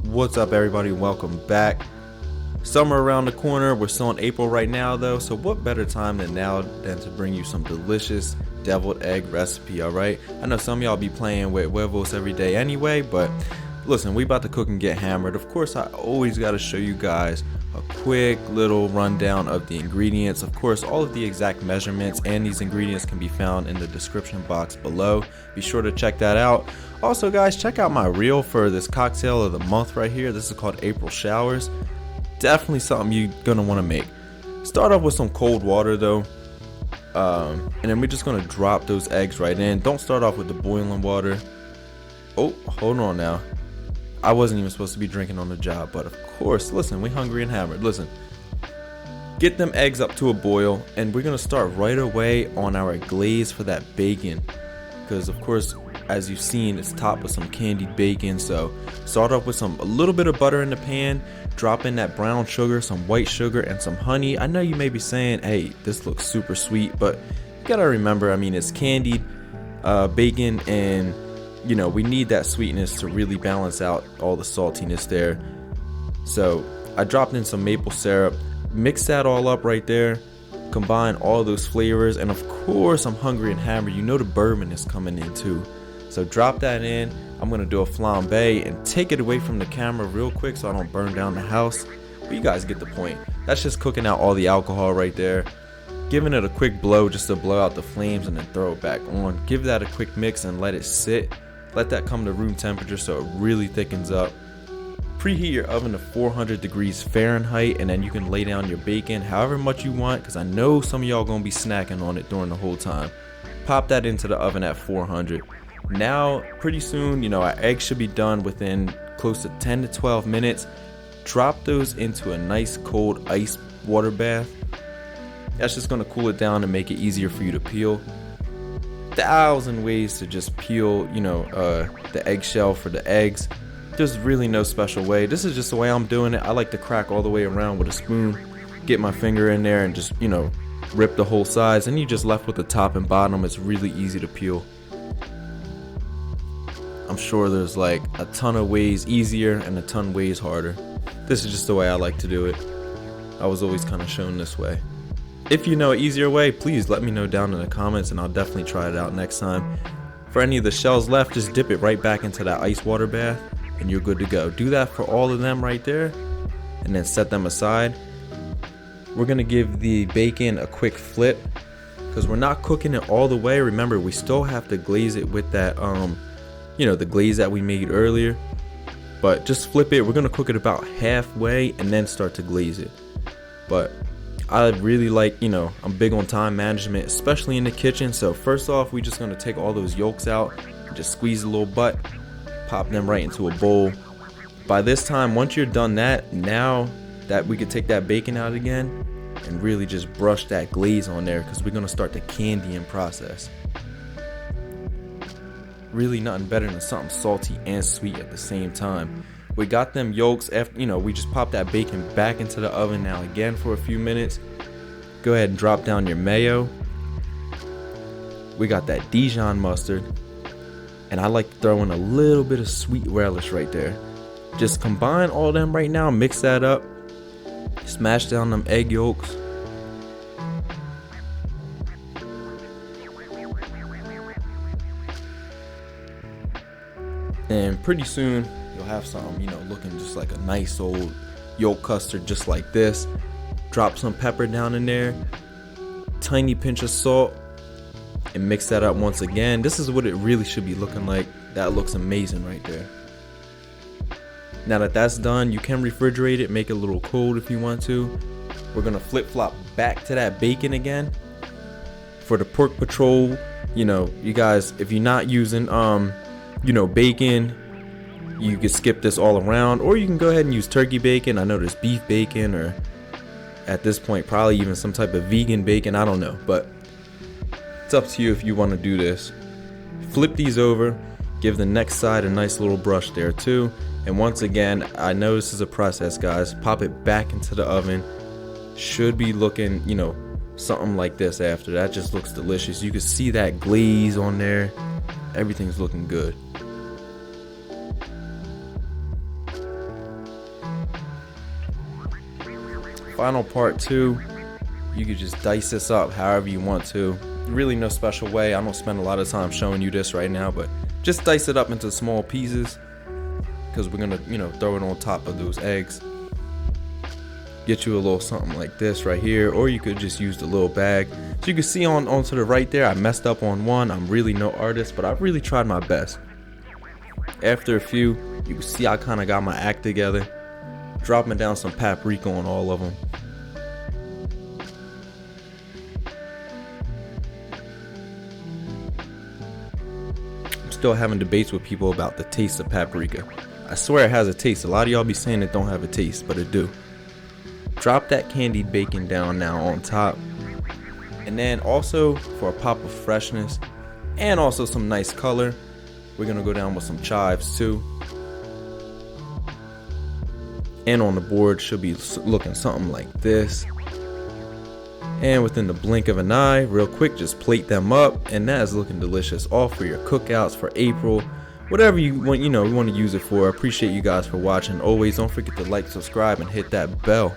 What's up, everybody? Welcome back. Summer around the corner. We're still in April right now, though, so what better time than now than to bring you some delicious deviled egg recipe, alright? I know some of y'all be playing with huevos every day anyway, but listen, we about to cook and get hammered. Of course, I always got to show you guys a quick little rundown of the ingredients. Of course, all of the exact measurements and these ingredients can be found in the description box below. Be sure to check that out. Also, guys, check out my reel for this cocktail of the month right here. This is called April Showers. Definitely something you're gonna want to make. Start off with some cold water though, and then we're just gonna drop those eggs right in. Don't start off with the boiling water. Oh, hold on now. I wasn't even supposed to be drinking on the job, but of course, listen, we hungry and hammered. Listen, get them eggs up to a boil, and we're gonna start right away on our glaze for that bacon, because of course, as you've seen, it's topped with some candied bacon. So start off with a little bit of butter in the pan, drop in that brown sugar, some white sugar, and some honey. I know you may be saying, hey, this looks super sweet, but you gotta remember, I mean, it's candied bacon, and you know, we need that sweetness to really balance out all the saltiness there. So I dropped in some maple syrup, mix that all up right there, combine all those flavors, and of course, I'm hungry and hammered. You know the bourbon is coming in too. So drop that in. I'm gonna do a flambe and take it away from the camera real quick so I don't burn down the house. But you guys get the point. That's just cooking out all the alcohol right there. Giving it a quick blow just to blow out the flames and then throw it back on. Give that a quick mix and let it sit. Let that come to room temperature so it really thickens up. Preheat your oven to 400 degrees Fahrenheit, and then you can lay down your bacon however much you want, because I know some of y'all gonna be snacking on it during the whole time. Pop that into the oven at 400. Now, pretty soon, you know, our eggs should be done within close to 10 to 12 minutes. Drop those into a nice cold ice water bath. That's just gonna cool it down and make it easier for you to peel. 1,000 ways to just peel, you know, the eggshell for the eggs. There's really no special way. This is just the way I'm doing it. I like to crack all the way around with a spoon, get my finger in there and just, you know, rip the whole sides, and you just left with the top and bottom. It's really easy to peel. I'm sure there's like a ton of ways easier and a ton of ways harder. This is just the way I like to do it. I was always kind of shown this way. If you know an easier way, please let me know down in the comments, and I'll definitely try it out next time. For any of the shells left, just dip it right back into that ice water bath and you're good to go. Do that for all of them right there, and then set them aside. We're gonna give the bacon a quick flip because we're not cooking it all the way. Remember, we still have to glaze it with that you know, the glaze that we made earlier, but just flip it. We're gonna cook it about halfway and then start to glaze it. But I really like, you know, I'm big on time management, especially in the kitchen. So first off, we just gonna take all those yolks out and just squeeze a little butt, pop them right into a bowl. By this time, once you're done that, now that we could take that bacon out again and really just brush that glaze on there, because we're gonna start the candying process. Really nothing better than something salty and sweet at the same time. We got them yolks after, you know, we just popped that bacon back into the oven now again for a few minutes. Go ahead and drop down your mayo. We got that Dijon mustard, and I like to throw in a little bit of sweet relish right there. Just combine all them right now, mix that up, smash down them egg yolks. And pretty soon you'll have something, you know, looking just like a nice old yolk custard just like this. Drop some pepper down in there, tiny pinch of salt, and mix that up once again. This is what it really should be looking like. That looks amazing right there. Now that that's done, you can refrigerate it, make it a little cold if you want to. We're gonna flip-flop back to that bacon again. For the pork patrol, you know, you guys, if you're not using you know, bacon, you can skip this all around, or you can go ahead and use turkey bacon. I know there's beef bacon, or at this point probably even some type of vegan bacon, I don't know, but it's up to you if you want to do this. Flip these over, give the next side a nice little brush there too, and once again, I know this is a process, guys. Pop it back into the oven. Should be looking, you know, something like this after. That just looks delicious. You can see that glaze on there. Everything's looking good. Final part too, you could just dice this up however you want to. Really no special way. I don't spend a lot of time showing you this right now, but just dice it up into small pieces because we're gonna, throw it on top of those eggs. Get you a little something like this right here, or you could just use the little bag. So you can see onto the right there, I messed up on one. I'm really no artist, but I really tried my best. After a few, you can see I kind of got my act together. Dropping down some paprika on all of them. I'm still having debates with people about the taste of paprika. I swear it has a taste. A lot of y'all be saying it don't have a taste, but it do. Drop that candied bacon down now on top. And then also for a pop of freshness and also some nice color, we're gonna go down with some chives too. And on the board should be looking something like this. And within the blink of an eye, real quick, just plate them up, and that is looking delicious. All for your cookouts for April, whatever you want, you want to use it for. I appreciate you guys for watching. Always don't forget to like, subscribe, and hit that bell.